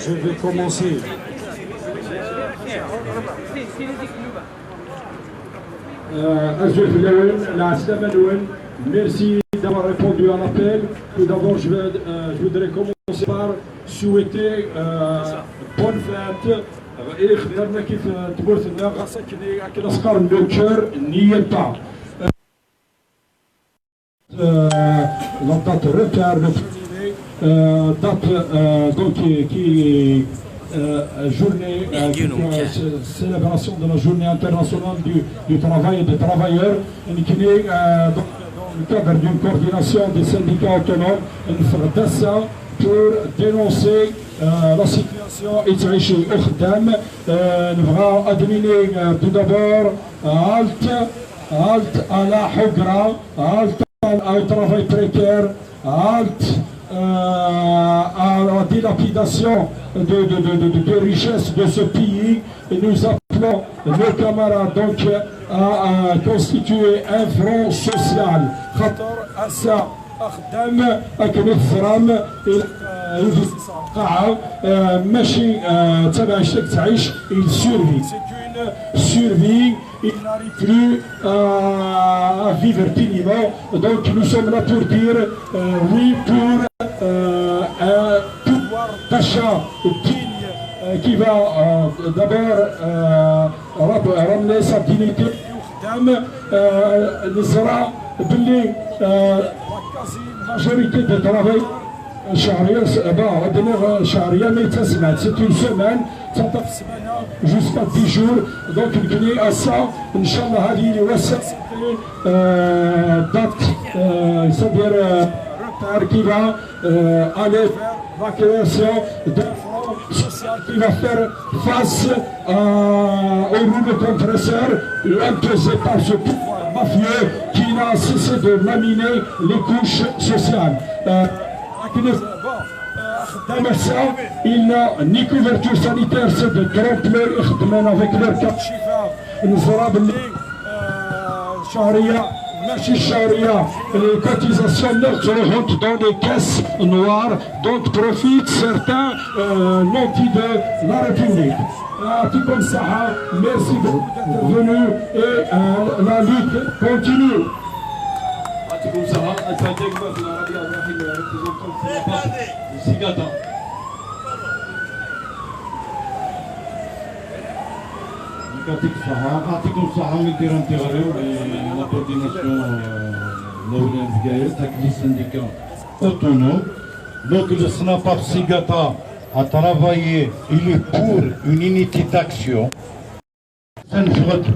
je vais commencer. Merci d'avoir répondu à l'appel. Tout d'abord, je voudrais commencer par souhaiter bonne fête. Et خدمنا كيف تقول لنا غاسك كي نسكر لو كور نية با. La date repère le date donc qui journée célébration de la journée internationale du travail et des travailleurs qui est dans le cadre d'une coordination des syndicats autonomes pour dénoncer la situation إتعيش الخدام نبغى أدميني tout d'abord halte à la حقرة halte au travail précaire halte à la dilapidation de richesses de ce pays et nous appelons nos camarades donc à constituer un front social خطر أسا أخدام أكنفرام قاعة ماشي تبع شتك تعيش il survit c'est une survie il n'arrive plus à vivre dignement donc nous sommes là pour dire oui pour un pouvoir d'achat digne qui va d'abord ramener sa dignité قدام نزرع باللي majorité de travail شهرية ما يتسمع c'est une semaine تعطف سمانة jusqu'à 10 jours donc نبني à ça إن شاء الله هذه اللي وسط date c'est-à-dire repère qui va aller vers la création d'un front social qui va faire face au rouleau compresseur imposé par ce pouvoir mafieux qui n'a cessé de laminer les couches sociales. Il n'a ni couverture sanitaire, c'est de trompe-l'œil avec leur carte chiffre. Nous aurons les cotisations rentrent dans des caisses noires dont profitent certains nantis de la République. Comme ça, merci beaucoup d'être venu et la lutte continue. يعطيكم الصحة من دير انتغريو لا كورديناسيون l'Orient avec les syndicats autonomes. Donc le SNAPAP Sigata a travaillé, il est pour une unité d'action. Je ne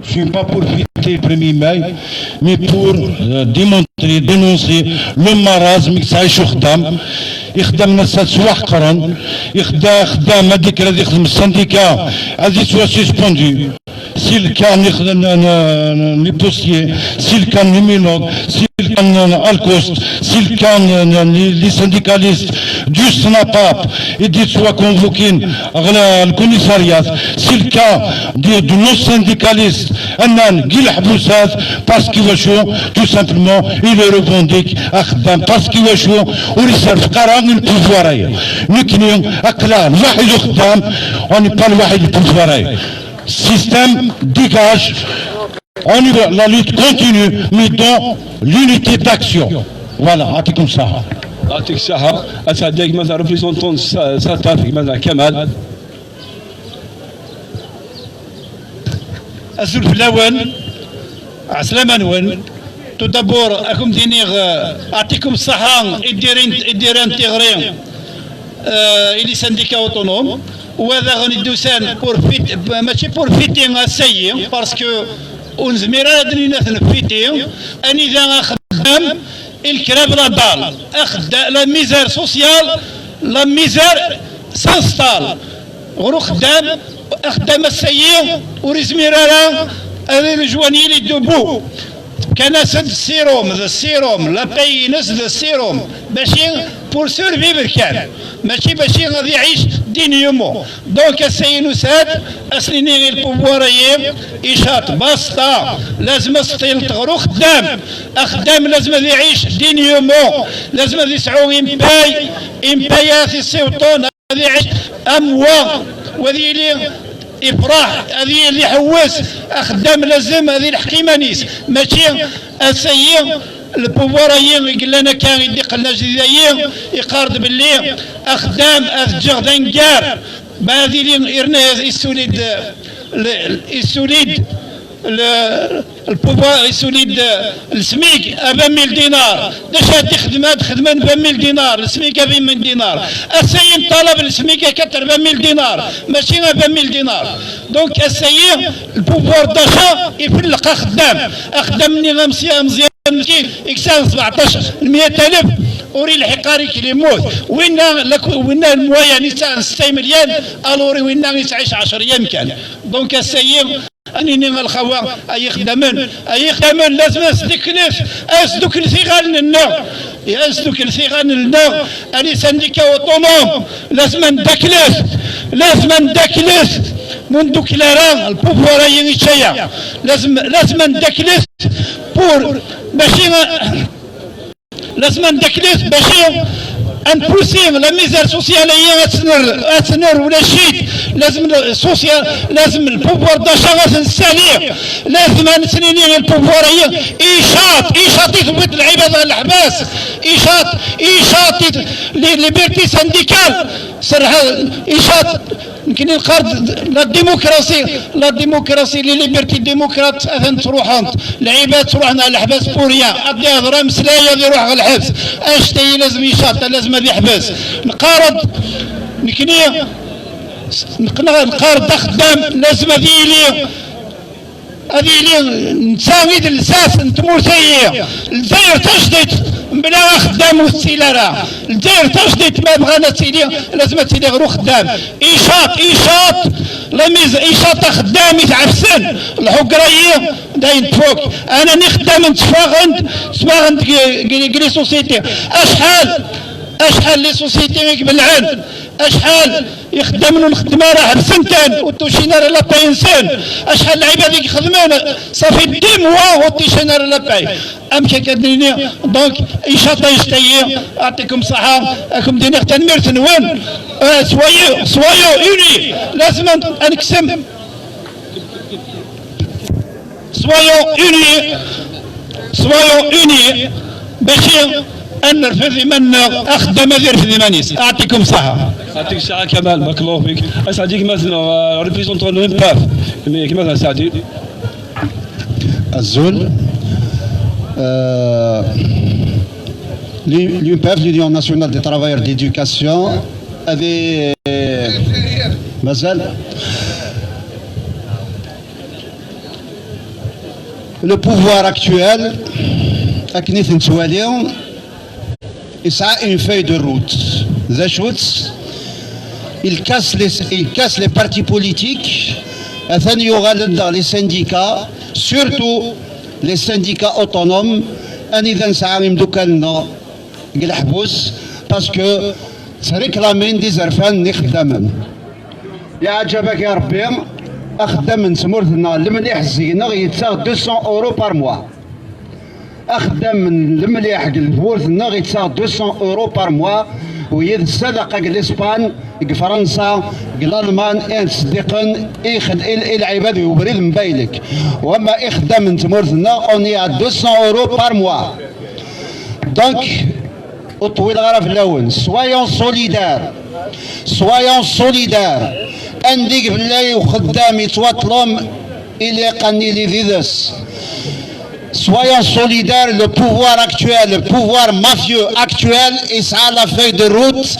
suis pas pour fêter le 1er mai, mais pour démontrer, dénoncer le marasme qui s'est خدام يخدم الناس وحقرا يخدم هذيك اللي يخدم السنديكا هذه سوا سسبوندي s'il كان يخدم لي بوسيي s'il كان لي ميلوغ s'il كان الكوست s'il كان لي syndicalistes du SNAPAP يدي سوا كونفوكين على الكوميساريات s'il كان de nos syndicalistes أننا كي الحبوسات باسكو واشو tout simplement il le revendique أخدم باسكو واشو وريسيرف قرار البوفوارية نكنيو أكلا الواحد يخدم on n'est pas le واحد البوفوارية système dégage on y va la lutte continue mais dans l'unité d'action voilà يعطيكم الصحة يعطيك الصحة أسعدك ماذا ريبريزونتون ساتافي ماذا كمال الزول الأول عسلامة نون تو دابور أكم دينيغ أعطيكم الصحة إدير انتغري إلي سانديكا أوتونوم وهذا غني دوسان ماشي بور فيتي السيء باسكو ونزمير هادني ناثن فيتي أني إذا خدام الكراب لا بال لا ميزير سوسيال لا ميزير سانستال غرو خدام السيء ورزمير هذا الجواني لي دوبو كان سد السيروم لا باينس السيروم ماشي بور سيرفيفر كان ماشي باش غادي يعيش دينيومو دونك السينوسات اسنيني غير البوفواريين ايشات باسطا لازم السطيل تغرو خدام لازم يعيش دينيومو لازم يسعو امبايات السيوطون هذه يعيش اموا وهذه اللي افراح، هذه اللي حواس خدام لازم هذه الحكيمه نيس ماشي السيء البوفوار يقول لنا كان يدق لنا جديدين يقارد باللي اخدام اثجغ دنقار بهذه اللي يرنا السوليد البوفوار السوليد السميك 20,000 دينار داش هادي خدمه 20,000 دينار السميك 20,000 دينار السيد طلب السميك 40,000 دينار ماشي 20,000 دينار دونك السيد البوفوار داشا يفلق خدام مني مزيان مسكين يكسب 17,000 وري الحقاري كي يموت وين الموايا نساء 6 مليون الوري وين يعيش 10 ايام كان دونك السيد انني الخوا اي خدمن لازم اسدك الثيغان النار اسدك الثيغان النار اني سنديكا اوتونوم لازم ندكلس منذ كلاران البوفوار يشيا لازم ندكلس بور ماشي لازم ندكلس ماشي انبوسي لا ميزار سوسيال هي اتنر ولا شيء لازم السوسيال لازم البوفوار داشا نساليه لازم نسنيني البوفوار هي ايشاط يثبت العباد على الحباس ايشاط ليبرتي سانديكال سرها ايشاط يمكن نقارد لا ديموكراسي لي ليبرتي ديموكرات اذن تروح العباد تروحنا على الحباس بوريا ادي هضره مسلايه يروح على الحبس اشتي لازم يشاط لازم يحبس نقارد نكني نقارد خدام لازم هذه اللي نساويد الاساس نتموسيه الجزائر تجدد بلا خدام والسيلاره الجزائر تجدد ما بغانا تسيلي لازم تسيلي غير خدام ايشاط لميز ايشاط خدام يتعفسن الحقريه داين تفوق انا نخدم نتفاغند كلي سوسيتي اشحال لي سوسيتي بالعين اشحال يخدمون الخدمه راه بسنتين وتوشينار لا باي انسان اشحال العباد يخدمون صافي 10 موا وتوشينار لا باي امشي كدنيني دونك ايشاط يشتي يعطيكم صحه راكم دينا تنمير تنوان سوايو اوني لازم نقسم سوايو اوني باش نرفض من اخدم في مانيس اعطيكم صحه يعطيك الصحه كمال بارك الله فيك اسعدك مثلا ريبريزونتون لو باف كما سعدي الزول l'UNPEF, l'Union nationale des travailleurs d'éducation, avait le pouvoir actuel, il une feuille de route. Il casse les partis politiques, il y aura dans les syndicats, surtout les syndicats autonomes, parce que c'est réclamé des arfans نخدم يا عجبك يا ربي اخدم من سمورتنا المليح الزينه يتساغ 200 اورو بار موا اخدم من المليح الورثنا غيتساغ 200 اورو بار موا ويد الصدقه الاسبان فرنسا الالمان صديقن العباد يبرد مبايلك وما اخدم من تمورتنا اوني 200 اورو بار موا دونك وطويل غرف اللون سويون سوليدار عندك بالله وخدام يتواطلهم الى قني لي فيدس Soyons solidaires, le pouvoir actuel, le pouvoir mafieux actuel, et ça la feuille de route,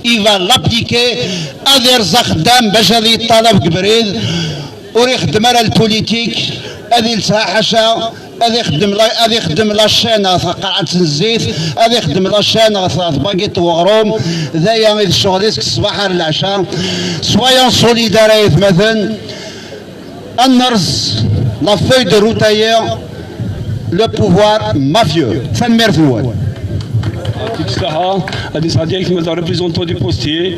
il va l'appliquer à des akhdam, bajali talab gbrid, ou يخدم على البوليتيك، هذه الحاشا، هذا يخدم لا شانة قاعة الزيت، هذا يخدم لا شانة باقيت وغروم، ذايا الشغل الصباح على العشاء. Soyons solidaires مثلا، النرز la feuille de route ailleurs, le pouvoir mafieux. Fin de Merfouane. Le représentant du postier,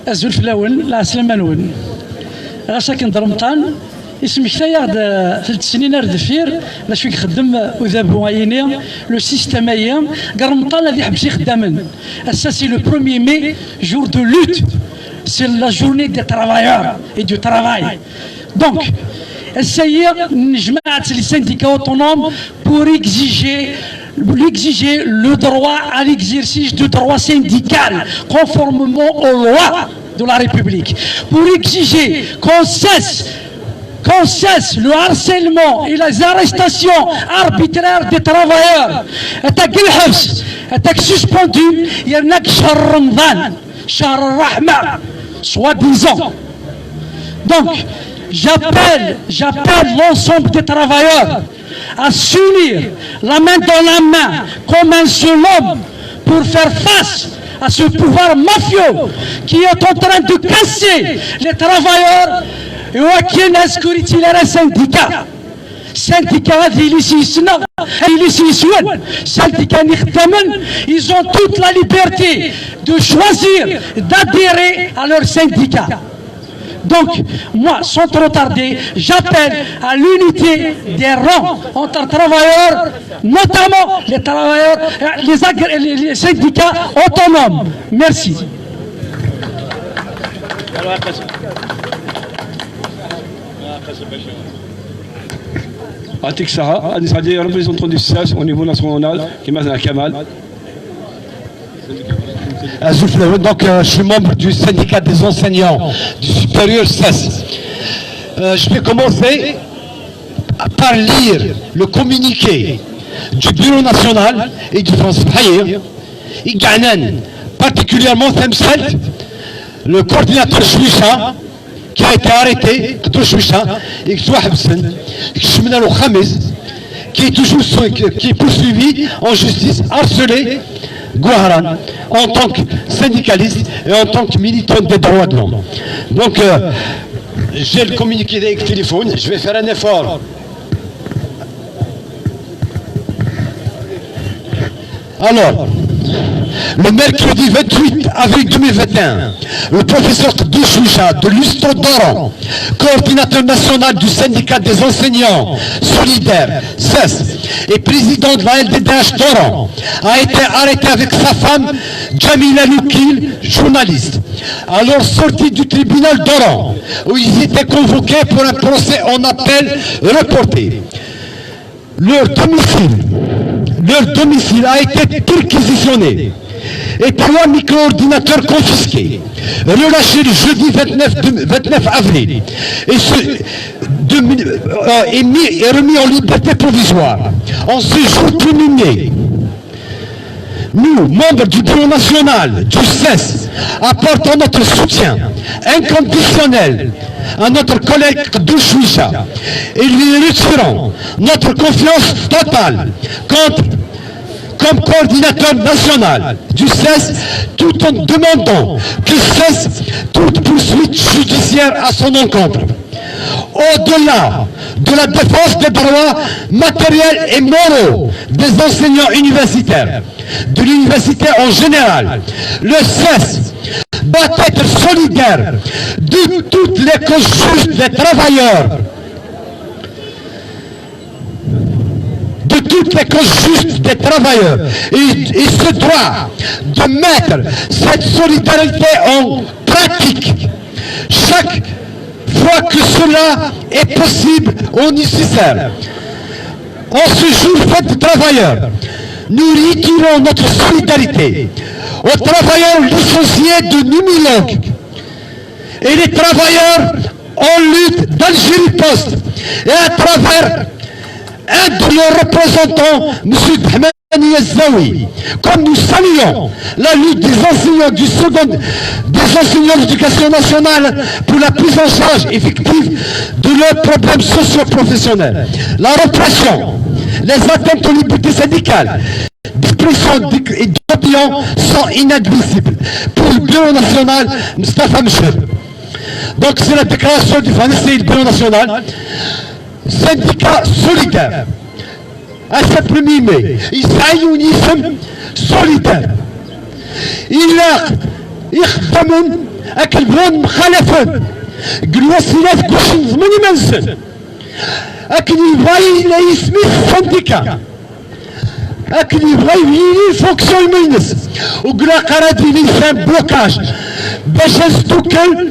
أزول في الأول لا سلمان ون راسك درمطان اسمك تاياد 3 سنين ردفير لا شوي خدم وذابو عيني لو سيستيم ايام قرمطان الذي حبسي خدامن ça c'est le 1er mai jour de lutte c'est la journée des travailleurs et du travail donc السيد جماعة les syndicats autonomes pour exiger le droit à l'exercice du droit syndical conformément aux lois de la République, pour exiger qu'on cesse le harcèlement et les arrestations arbitraires des travailleurs. Suspendu, il y en a que Shahr Ramadan, Shahr Rahma, soi-disant. Donc, j'appelle l'ensemble des travailleurs à s'unir la main dans la main comme un seul homme pour faire face à ce pouvoir mafieux qui est en train de casser les travailleurs et qui est un syndicat. Syndicat ils ont toute la liberté de choisir d'adhérer à leur syndicat. Donc, moi, sans trop tarder, j'appelle à l'unité des rangs entre travailleurs, notamment les travailleurs, les syndicats autonomes. Merci. Atik Sarah, représentant du SAS au niveau national, qui m'a Kamal. Donc, je suis membre du syndicat des enseignants du supérieur CES. Je vais commencer par lire le communiqué du Bureau national et du France Bahir. Particulièrement Temselt, le coordinateur Chouissa, qui a été arrêté, qui est poursuivi en justice, harcelé, Gouharan, en tant que syndicaliste et en tant que militant des droits de l'homme. Donc, j'ai le communiqué avec le téléphone, je vais faire un effort. Alors, le mercredi 28 avril 2021, le professeur Douchoucha de Lustro Doran, coordinateur national du syndicat des enseignants solidaires, CES, et président de la LDDH Doran, a été arrêté avec sa femme, Jamila Loukil, journaliste, alors sorti du tribunal d'Oran, où ils étaient convoqués pour un procès en appel reporté. Leur domicile a été perquisitionné et 3 micro-ordinateurs confisqués, relâchés le jeudi 29 avril et remis en liberté provisoire. En ce jour premier, nous, membres du Bureau national du CES, apportons notre soutien inconditionnel à notre collègue Douchoucha et lui retirons notre confiance totale comme coordinateur national du CES, tout en demandant que cesse toute poursuite judiciaire à son encontre. Au-delà de la défense des droits matériels et moraux des enseignants universitaires, de l'université en général, le CES doit être solidaire de toutes les causes justes des travailleurs, et ce droit de mettre cette solidarité en pratique chaque fois que cela est possible ou nécessaire. En ce jour fête des travailleurs, nous retirons notre solidarité aux travailleurs licenciés de Numilong et les travailleurs en lutte d'Algérie Post, et à travers un de leurs représentants, M. Dhamani Zawi. Comme nous saluons la lutte des enseignants des enseignants d'éducation nationale pour la prise en charge effective de leurs problèmes socio-professionnels. La répression, les atteintes aux libertés syndicales, d'expression et d'opinion sont inadmissibles. Pour le Bureau national, Mustafa Mchel. Donc c'est la déclaration du Fanessé du Bureau national. Syndicat solidaire. À ce 1er mai, il s'agit d'un isme solidaire. Il يخدمون أكل بلون مخالفون قلوا سلاف كوشن زمني منسن اللي بغا يسمي السنديكا اللي بغا يبني الفونكسيون يمينس وقرا قرا دي لسان بلوكاج باش نستوكل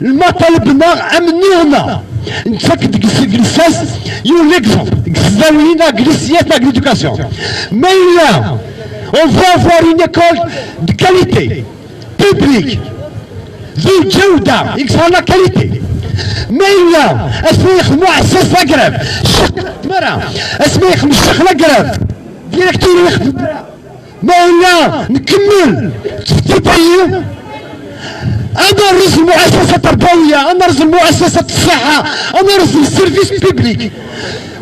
المطالبنا امنونا نتفك جلساس يو ليكزومبل زاوينا جلسيات لا l'éducation mais là on va avoir une école de qualité publique ذو جودة يكسر لا كاليتي mais là اسمي يخدموا عساس لاكراف شق مرة اسمي يخدم الشق لاكراف ديريكتور يخدم mais là نكمل تفتيطيو أنا رئيس المؤسسة التربوية، أنا رئيس مؤسسة الصحة، أنا رئيس السيرفيس بيبليك،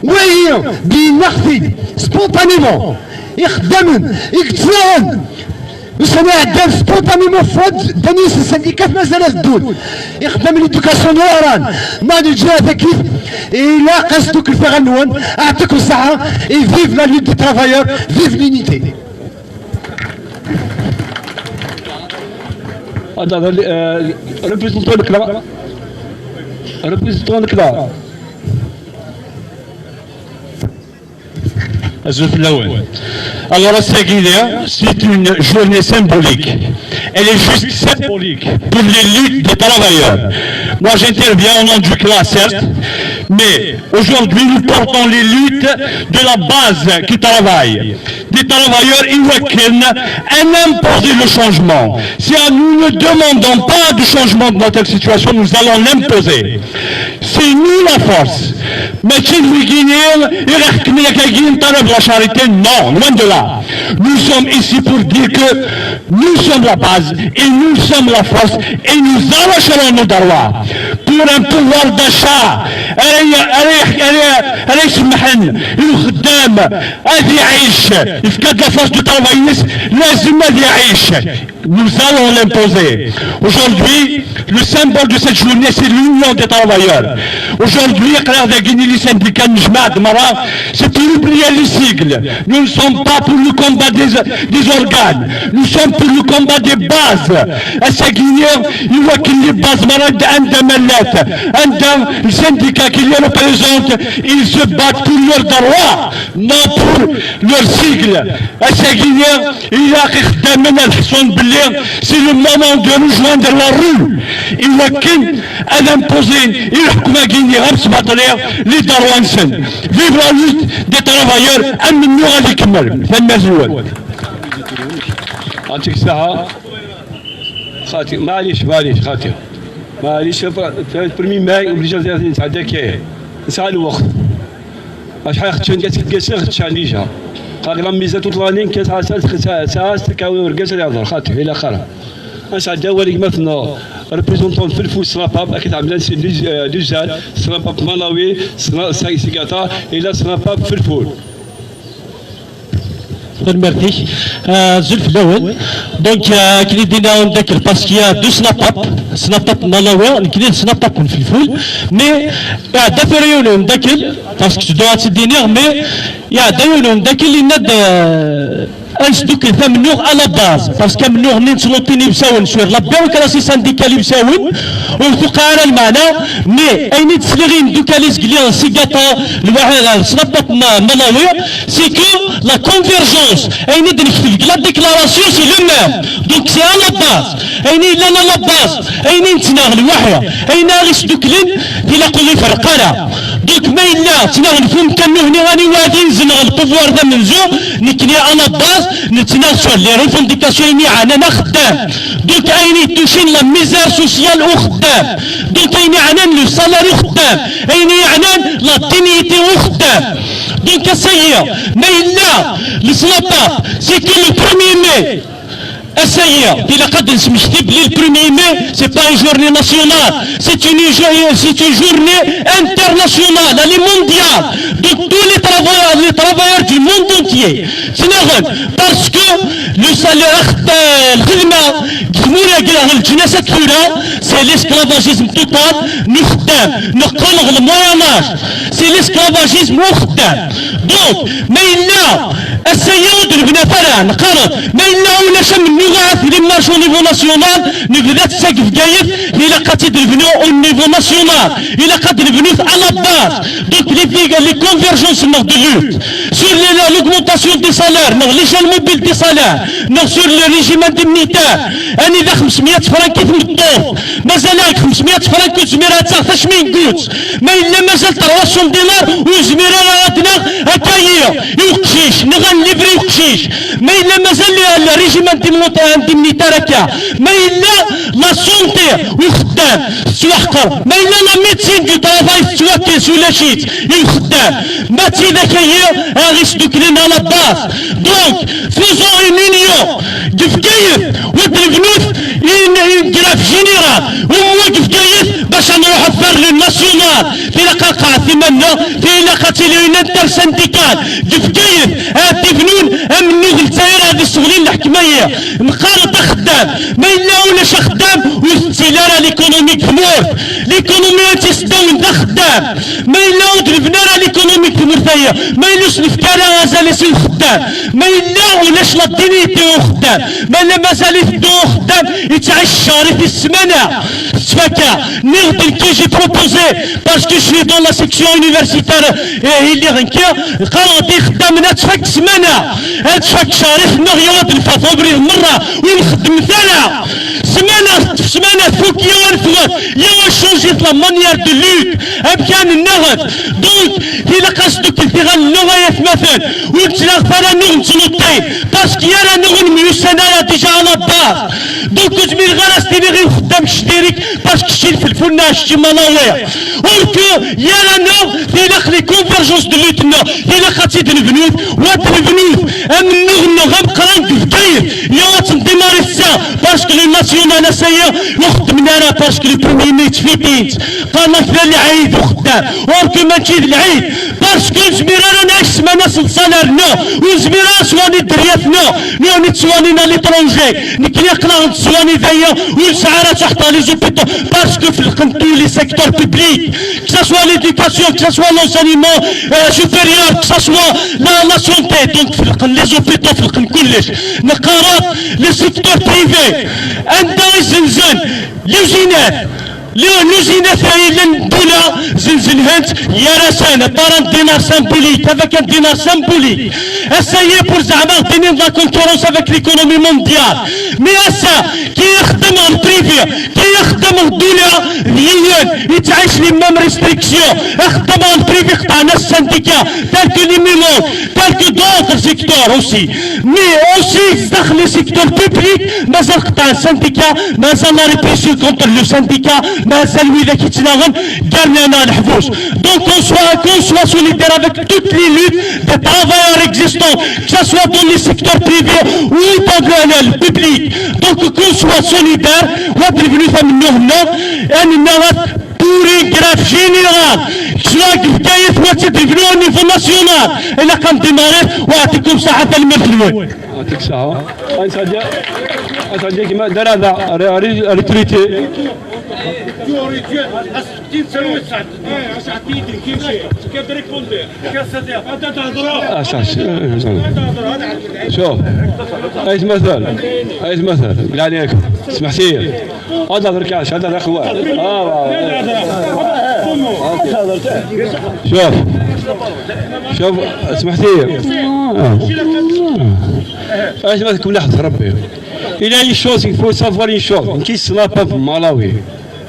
وهي بنخفي سبونتانيمون يخدم يكتفاهم وسنا عدام سبونتانيمون فواد دانيس السنديكات مازال الدول يخدم ليدوكاسيون نوران مانجر هذا كيف إلا قصدك الفغنون أعطيكم الصحة et vive la lutte des travailleurs, vive l'unité. Représentant le clan. Alors c'est une journée symbolique. Elle est juste symbolique pour les luttes des travailleurs. Moi j'interviens au nom du clan, certes, mais aujourd'hui nous portons les luttes de la base qui travaille. Des travailleurs ivoiriens à imposer le changement. Si nous ne demandons pas de changement de notre situation, nous allons l'imposer. C'est nous la force. Mais la charité, non, loin de là. Nous sommes ici pour dire que nous sommes la base et nous sommes la force et nous arracherons nos droits pour un pouvoir d'achat. Nous allons l'imposer. Aujourd'hui, le symbole de cette journée, c'est l'union des travailleurs. Aujourd'hui, les syndicats, c'est pour oublier les sigles. Nous ne sommes pas pour le combat des organes. Nous sommes pour le combat des bases. À Saguinière, il voit qu'il y a des bases malades, un syndicat qui les représente, ils se battent pour leurs droits, non pour leurs sigles. À Saguinière, il y a c'est le moment de rejoindre la rue. Il voit qu'il a imposé, il a Guinée, les Darwansen. Vive la lutte des travailleurs, أمنوا غادي يكمل. ثم زوال. أعطيك الساعة. خاطي معليش خاطي. معليش البرمي ماي وبليجا نتعدى كاين. نسعى الوقت. شحال خدت خدت قال لهم ميزه طلانين ساعه تكاوي ورقاس اللي يهضر خاطر الى اخره نسعد اول مثلا ريبريزونطون في الفوت سناباب اكيد عملنا ديجال سناباب مالاوي سيكاتا الى سناباب في الفوت مرتيش زلف الاول دونك كي دينا نذكر باسكو يا دو سناباب مالاوي كي سناباب في الفول مي دا فريون نذكر باسكو دو تدينيغ مي يا دايون نذكر اللي ند انس دوك ثمنوغ على باز باسكو منوغ نتلوطيني بساون سوير لا بيروكراسي سانديكالي بساون وثقارا المعنى مي اين تسلغين دوكاليس كليان سيكاتا الواحد سناباب مالاوي سي كو لا كونفيرجونس اين نكتب لا ديكلاراسيون سي لو ميم دونك سي على باز اين لا لا باز اين نتناغ الوحده اين غيش دوكلين الى قولي فرقانا دونك ما الا تناغ الفم كانو هني راني وادي نزنغ البوفوار ذا منزو نكني على باز نتناغ لي ريفونديكاسيون عنا خدام دونك اين توشين لا ميزار سوسيال او خدام دونك اين عنان لو سالاري خدام اين عنان لا دينيتي او خدام دونك السيئة ما إلا لسنابا سي كو لو بروميي مي السيئة إلا قد نسمشتب لي البروميي مي سي با اون جورني ناسيونال سي اون جورني انترناسيونال لي مونديال دونك تو لي travailleurs du monde entier تناغن باسكو لو سالير الخدمة جمهورية كاع الجناسة الأولى سي ليسكلافاجيزم توتال نخدام نقلغ الموياناج سي ليسكلافاجيزم وخدام دونك ما إلا السيد البنافرة نقرض ما إلا ولا شم النغاث اللي مارشو au niveau national نبدات ساقف قايد إلا قاتل الفنو au niveau national إلا قاتل الفنو à la base donc les convergences de lutte sur l'augmentation des salaires l'échelle mobile des salaires sur le régime indemnitaire أنا إذا 500 فرنك كيف مطوف مازال 500 فرنك وزميرها تاخذ من قوت ما إلا مازال 300 دينار وزميرها عندنا هكايا يوقشيش نغن ليفري يوقشيش ما إلا مازال الريجيم اندمنيتار هكا ما إلا لا سونتي وخدام سواحقر ما إلا لا ميدسين دو طرافاي سواكيس ولا شيت يخدام ما تيدا كايا غيش دوك لنا لا باس دونك فيزون اون يونيون دفكايف ودرفنوث جراف جينيرال وموقف كايف باش نروح فار لو ناسيونال في لقاقع ثمنا في لقاقة الانتر سنديكال دفكايف دفنون امنو الجزائر هذه الشغلين الحكمية مقارنة خدام ما إلا ولاش خدام واستيلارا ليكونوميك مور ليكونومي تستوي دا خدام ما إلا ودرفنارا ليكونوميك مرثية ما إلاش نفكارا غازالي سي خدام ما إلا ولاش لا دينيتي خدام ما إلا مازال يفدو خدام يتعيش شهري في السمانة تفكا نغدن كي جي بروبوزي باسكو شوي دون لا سيكسيون يونيفرسيتار اللي غنكا قرضي خدامنا تفك سمانة تفك شهري في النغيوات الفافوبري مرة ونخدم ثانية سمانة فوق يوان يوان شونجيت لا مانيير دو لوت أبكان النغد دونك إلا قصدك الثغال اللغة مثلا ويتلاغ فانا نغن تنطي باسكو يانا نغن ميوسانا ديجا على باس دونك زميل غراس تيني غير خدام شديريك باسكو شتي الفلفلنا شتي ملاوية وركو يانا نغ تيلاخ لي كونفرجونس دو لوت نو تيلاخ خاتي دنبنوث واتنبنوث أم نغن غم قران كفكاير يوان تندماري السا باسكو لي ناسيونال اسايا وخدمنا انا باسكو لي برومي ميت فيتينت قالنا فلا العيد وخدام وركو ما تجي العيد باسكو زميرا نعيش سمانة سالار نو وزميرا سواني دريات نو نتسواني نا ليترونجي نكلي قلا نتسواني ذايا والسعارة تحت لي زوبيتو باسكو في القنطو لي سيكتور بوبليك كسا سوا ليديكاسيون كسا سوا لونسانيمون سوبيريور كسا سوا لا سونتي دونك في القن لي زوبيتو في القن كلش نقارات لي سيكتور بريفي عندها زنزان لوزينات لوزينات هاي الدولة زنزنهنت يا رسانة طارن دينار سامبوليك هذا كان دينار سامبوليك هسا هي بور زعما دينين لا كونكورونس افيك ليكونومي مونديال مي هسا كي يخدم البريفي كي يخدم الدولة اليون يتعيش لي مام ريستريكسيون يخدم البريفي قطعنا السنديكا تالكو لي ميمون تالكو دوطر سيكتور اوسي مي اوسي داخل سيكتور بوبليك مازال قطع السنديكا مازال لا ريبريسيون كونتر لو سنديكا مازال ويدا كيتناغم دارنا انا الحبوس دونك كون سوا سوليدير افيك توت لي لوت دي ترافايور اكزيستون كسا سوا دون لي سيكتور بريفي و دون البوبليك دونك كون سوا سوليدير وادريفنو ثمنو هنا يعني نغات بوري جراف جينيرال شوا كفكاية وتدريفنو نيفو ناسيونال الا كان ديماري واعطيكم ساعة المثلوين يعطيك الصحة أنت كما دار هذا ريتريتي شوف ايش مثل بالله عليكم سمحتي هذا الركاش هذا الاخوان شوف سمحتي ايش مثلكم لحظة ربي il y a une chose il faut savoir une chose كي الصلاة في مالاوي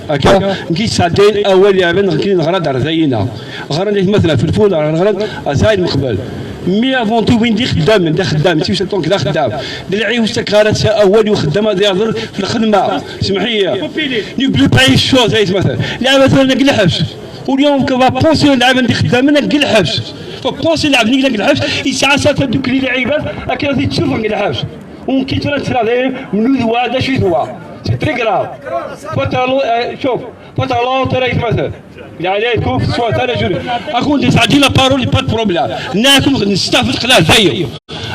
هكا كي ساعتين اول يابان كي نغرد رزينا غرد مثلا في الفول غرد زايد مقبل مي افون تو وين دي خدام ماشي شتون كذا خدام دلعي وسكرات اول وخدام هذا يهضر في الخدمه سمحي ني بلو باي شوز ايش مثلا لا مثلا نلقى الحبس واليوم كفا بونسيون لعب عندي خدام نلقى الحبس فبونسي لعب نلقى الحبس يسعى ساعه دوك اللي لعيبات هكا تشوف نلقى الحبس وكي ترى من ذوا هذا شي ذوا سي تري كراف شوف فتالو ترى مثلا عليكم سواء انا جوري اكون تعدي لا بارول با بروبليم ناكل نستافد قلال زي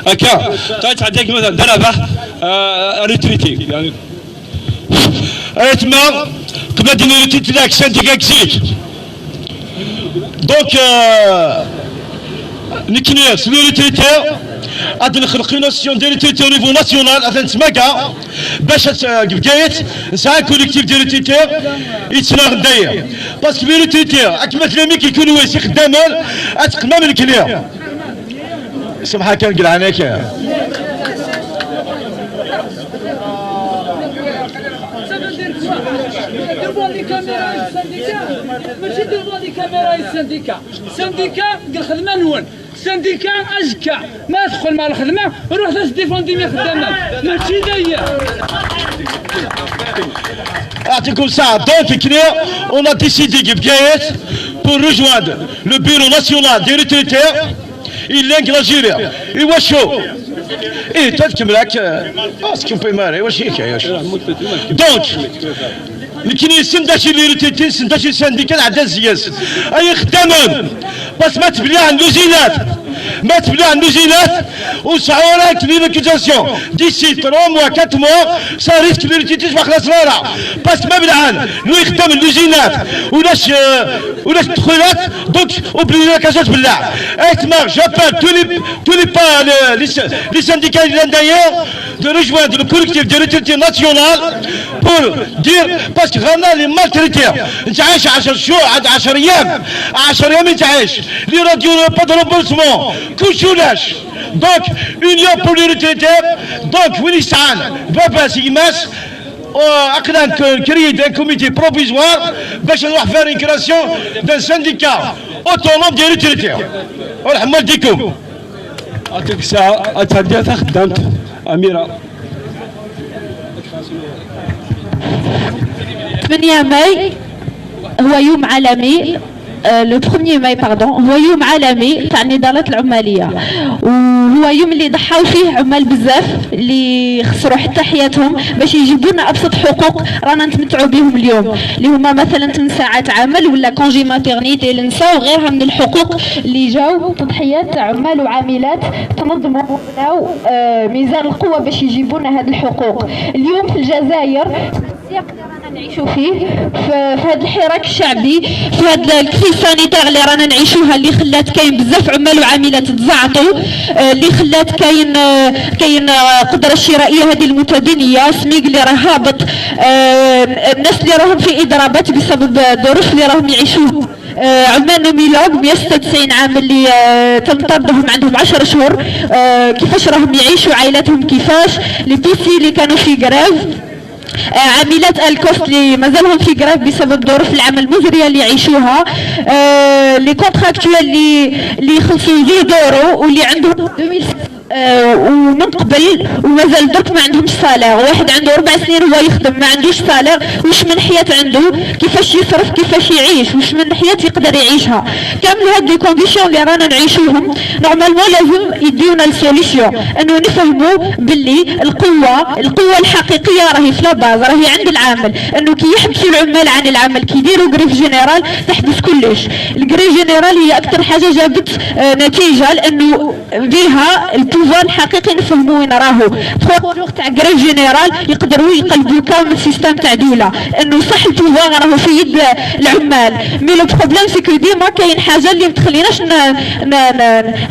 هكا تعديك مثلا دربه ريتريتي يعني اتما قبل دينيتي تلاك سنتيك اكسيت دونك نكنيس لي ريتريتير هاد الخلقيناسيون ديال ريتريتير نيفو ناسيونال هذا نتماكا باش بقايت نسعى كوليكتيف ديال ريتريتير يتسنى غدايا باسكو لي ريتريتير اكما تلامي كيكونوا واسي خدامان اتقما من الكليا سمحها كان قلعاناك devant les caméras et le syndicat ماشي devant les caméras et le syndicat syndicat الخدمه نون syndicat ازكى ما تدخل مع الخدمه روح باش ديفوندي مي خدامه ماشي داير comme ça, donc on a décidé pour rejoindre le bureau national des retraités, il est l'Algérie. Et moi chaud. Et toi tu me l'as ce qu'on peut marrer, donc لكن سنداشي اللي ريتيتين سنداشي سنديكال عدد زياس اي خدامون بس ما تبلع عن لوزينات ما تبلع عن لوزينات وسعورات لينكيزاسيون ديسي 3 موا 4 موا سا ريسك لي ريتيتيش ما خلاص راه بس ما بلعان لو يخدم اللوزينات ولاش تدخلات دونك اوبليجي كاش تبلع اسمع جابال tous les pas les syndicats irlandais de rejoindre le collectif des retraités national pour dire parce que غانا لي مالتريتير انت عايش 10 شهور عاد 10 ايام 10 ايام انت عايش لي راديو با دو رومبورسمون كلشي ولاش دونك اونيون بور لي ريتريتير دونك وين يسعان بابا سيماس عقدنا كريي دان كوميتي بروفيزوار باش نروح فير اون كراسيون دان سانديكا اوتونوم دي ريتريتير ورحم والديكم هذيك الساعه اتهديتها خدمت اميره 8 ماي هو يوم عالمي لو 1 ماي باردون هو يوم عالمي تاع النضالات العماليه وهو يوم اللي ضحاو فيه عمال بزاف اللي خسروا حتى حياتهم باش يجيبوا لنا ابسط حقوق رانا نتمتعوا بهم اليوم اللي هما مثلا 8 ساعات عمل ولا كونجي ماتيرنيتي للنساء وغيرها من الحقوق اللي جاو تضحيات عمال وعاملات تنظموا وبناو ميزان القوه باش يجيبوا لنا هذه الحقوق. اليوم في الجزائر السياق اللي رانا نعيشوا فيه في هذا الحراك الشعبي في هذا الكريس سانيتير اللي رانا نعيشوها اللي خلات كاين بزاف عمال وعاملات تزعطوا اللي خلات كاين قدره الشرائيه هذه المتدنيه سميق اللي راه هابط الناس اللي راهم في اضرابات بسبب الظروف اللي راهم يعيشوها عمال نوميلوج 196 عام اللي تم طردهم عندهم 10 شهور كيفاش راهم يعيشوا عائلاتهم كيفاش لي بيسي اللي كانوا في كراف عاملات الكوست اللي مازالهم في كراف بسبب ظروف العمل المزريه اللي يعيشوها لي كونتراكتوال اللي خلصوا 2 دورو واللي عندهم 2006 ومن قبل ومازال درك ما عندهمش صالير واحد عنده 4 سنين هو يخدم ما عندوش صالير واش من حياة عنده كيفاش يصرف كيفاش يعيش واش من حياة يقدر يعيشها كامل هاد لي كونديسيون اللي رانا نعيشوهم نورمالمون لازم يديونا السوليسيون انه نفهموا باللي القوة الحقيقية راهي في لاباز راهي عند العامل انه كي يحبسوا العمال عن العمل كي يديروا غريف جينيرال تحبس كلش الغريف جينيرال هي اكثر حاجة جابت نتيجة لانه بها البوفوار الحقيقي نفهموا وين راهو 3 جور تاع غريف جينيرال يقدروا يقلبوا كامل سيستم تاع دوله انه صح البوفوار راهو في يد العمال مي لو بروبليم سي كو ديما كاين حاجه اللي ما تخليناش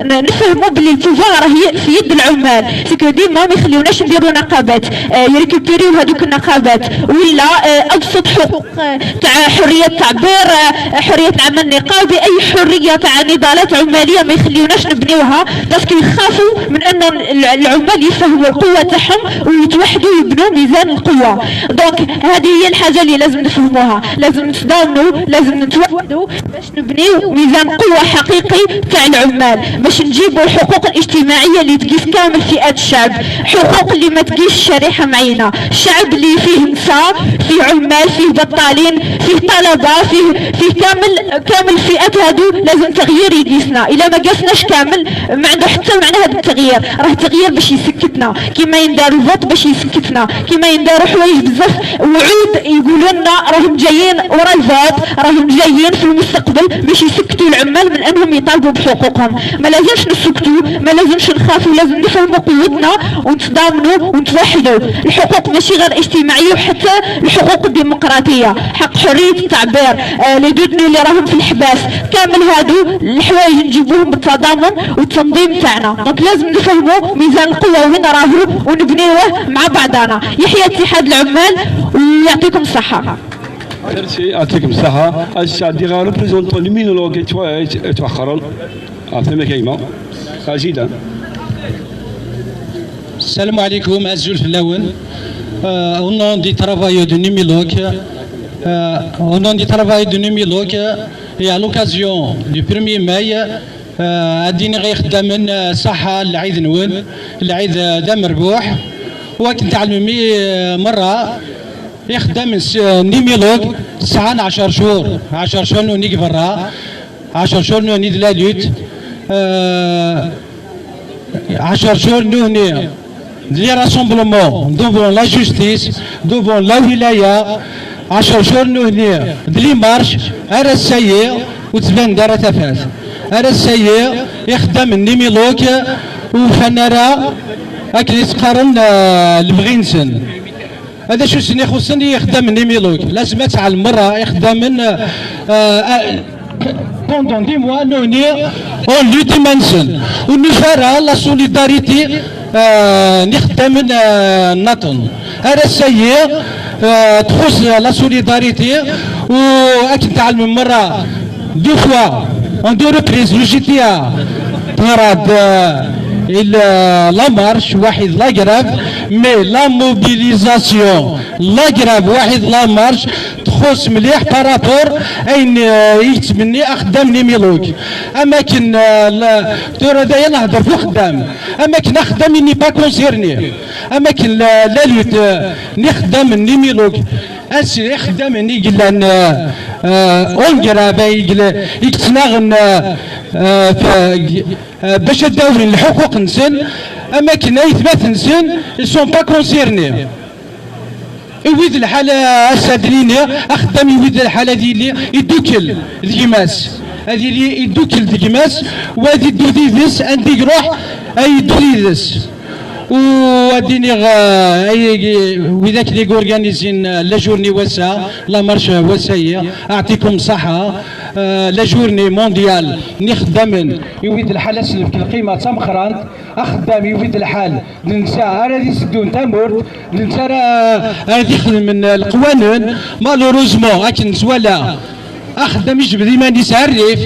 نفهموا بلي البوفوار راهي في يد العمال سي كو ديما ما يخليوناش نديروا نقابات يريكوبيريو هذوك النقابات ولا ابسط حقوق تاع حريه التعبير حريه العمل النقابي اي حريه تاع نضالات عماليه ما يخليوناش نبنيوها باسكو يخافوا من ان العمال يفهموا القوه تاعهم ويتوحدوا يبنوا ميزان القوه دونك هذه هي الحاجه اللي لازم نفهموها لازم نتضامنوا لازم نتوحدوا باش نبنيو ميزان قوه حقيقي تاع العمال باش نجيبوا الحقوق الاجتماعيه اللي تقيس كامل فئات الشعب حقوق اللي ما تقيس شريحه معينه الشعب اللي فيه نساء فيه عمال فيه بطالين فيه طلبه فيه كامل الفئات هادو لازم تغيير يقيسنا الا ما قاسناش كامل ما عنده حتى معنى هذا التغيير تغيير، راه تغيير باش يسكتنا، كيما يندار الفوت باش يسكتنا، كيما ينداروا حوايج بزاف وعود يقولوا لنا راهم جايين ورا الفوت، راهم جايين في المستقبل باش يسكتوا العمال من انهم يطالبوا بحقوقهم. ما لازمش نسكتوا، ما لازمش نخافوا، لازم نفهموا قوتنا ونتضامنوا ونتوحدوا. الحقوق ماشي غير اجتماعيه، وحتى الحقوق الديمقراطيه، حق حريه التعبير، لي دوتني اللي راهم في الحباس، كامل هادو الحوايج نجيبوهم بالتضامن والتنظيم تاعنا. دونك لازم نفهموا ميزان القوه وين راهو ونبنيوه مع بعضنا. يحيى اتحاد العمال ويعطيكم الصحه. ميرسي، يعطيكم الصحه. اش عندي غير ريبريزونطون المينولوج يتوخرون عطينا كلمه جيدا. السلام عليكم. أزول Flaouen. Au nom du travail de Numilok, au nom du travail de Numilok, et à l'occasion du 1er mai, أديني غير خدامن صحة العيد نون العيد دام ربوح، وكنت علمي مرة يخدم نيميلوج ساعة 10 شهور 10 شهور نونيك برا 10 شهور نوني دلالوت 10 شهور نوني les rassemblements devant la justice, devant la wilaya, 10 شهور نوني دلي مارش أرى السير وتبان دارة تفات أرى السير يخدم النيميلوك وفنرا أكل يتقارن البغينسن. هذا شو سني خصني يخدم النيميلوك لازم تعلم مرة يخدم من pendant 10 mois نوني on lutte منسن ونفرها la solidarité نخدم النطن. هذا السير تخص لا سوليداريتي واكيد تعلم مرة دو فوا اون دو ريبريز لو جي تي ا تراد لا مارش واحد لا غراف مي لا موبيليزاسيون لا غراف واحد لا مارش تخص مليح بارابور اين يتمني اخدم نيميلوك. اماكن ترى دايا نهضر في خدام اماكن اخدم اني با كونسيرني اماكن لا لوت نخدم النيميلوك اسي يخدم اني قلان اونجرا باي يتناغن باش الدوري الحقوق نسن اماكن ايثبات نسن سون با كونسيرني. يويد الحالة السادريني أخدم يويد الحالة ديالي يدوكل الجماس هذه اللي يدوكل الجماس وهذه الدوديدس عندي يروح أي دوديدس واديني وذاك اللي اورغانيزين لا جورني واسعه لا مارش واسعه اعطيكم صحه لا جورني مونديال نخدم يويد الحال سلف القيمه تمخرانت اخدم يويد الحال ننسى راه يسدون تامور ننسى راه يخدم من القوانين مالوروزمون اكن ولا اخدم يجبد ديما نسعرف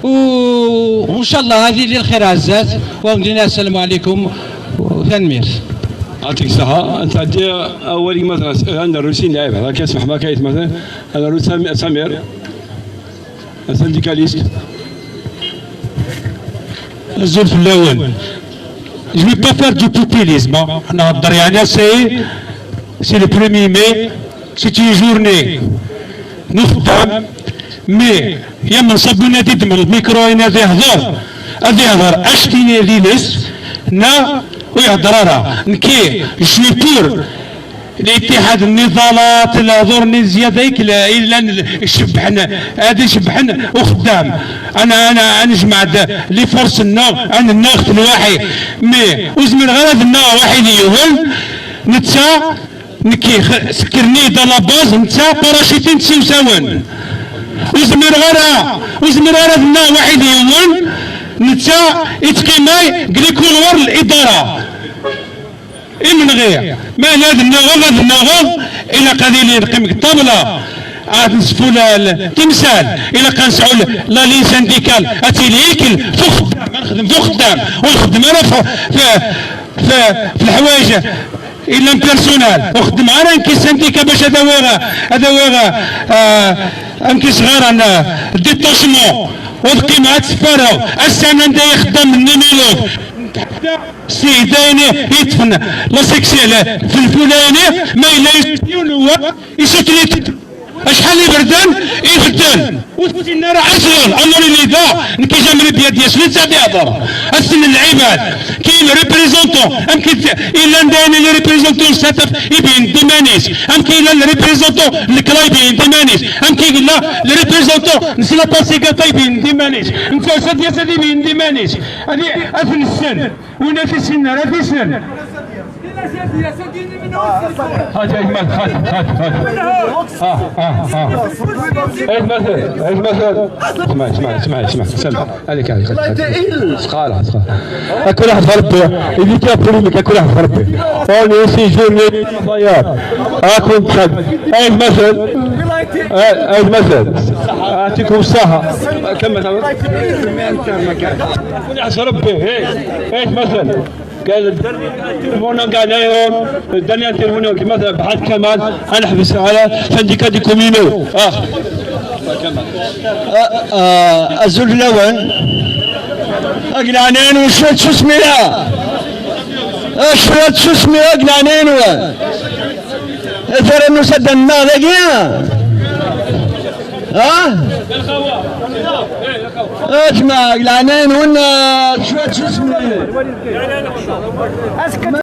وان شاء الله هذه للخير عزات ومدينا السلام عليكم وثنمير. يعطيك الصحة. أنت عندي أول مثلا أنا الروسيين لاعب هذا كيسمح ما كايت مثلا أنا روسي سمير سنديكاليست. الزلف الأول je vais pas faire du populisme. نهضر يعني c'est le 1er mai c'est une journée نخدم مي يما نصب نادي دم الميكرو ينادي يهضر اشتيني ليلس نا ويهضر راه نكي جو بور الاتحاد النضالات الهضور زياده الا شبحنا هذا شبحنا وخدام انا نجمع لي فرص النار انا ناخذ الواحد مي وزمن غير هذا النار واحد يول نتا نكي سكرني دا لا باز نتا باراشوتين تساوساون وزمر غير النار واحد يول نتا يتقيماي قليكون ور الاداره من غير ما هذا النغض الى قادين نقيم الطابله عاد نصفوا التمثال الى قنسعوا لا لي سانديكال اتيليكل فوق خدام ونخدم انا في الحوايج الا بيرسونال وخدم انا نكي سانديكا باش هذا ويغا امكي صغار انا ديتاشمون وبقي مع السفاره السنه ندا يخدم النيميلو سيداني يدفن لا سكسيال في الفلاني ما الا يستيون هو يسكريت شحال يبردن يبدل وسنا راه اصلا امر اللي دا كي جا من بيد ديال شنو تاع يهضر السن العباد كاين ريبريزونتون يمكن الا نداني لي ريبريزونتون يستهدف يبين ديمانيس يمكن الا ريبريزونتون الكلا يبين ديمانيس يمكن الا لي ريبريزونتون نسلا باسيكاتا يبين ديمانيس نفوسا ديال سيدي يبين ديمانيس هذه افن السن وين في السن راه في السن هذا اجمل اسمع عليك خلاص كل واحد في ربي اللي كان بوليميك كل واحد في ربي اوني سي جورني طيار اكون تخد اي مثل اي مثل اعطيكم الصحه كمل كل واحد في ربي ايش مثل قال التليفون قال ايرون الدنيا التليفون مثلا بحث كمال نحبس على سنديكا دي كومينو الزلف الاول اقلعنين وشريت شو سميها شريت شو سميها اقلعنين اثر انه سد النار ذاكيا اسمع اقلعنين ونا شريت شو سميها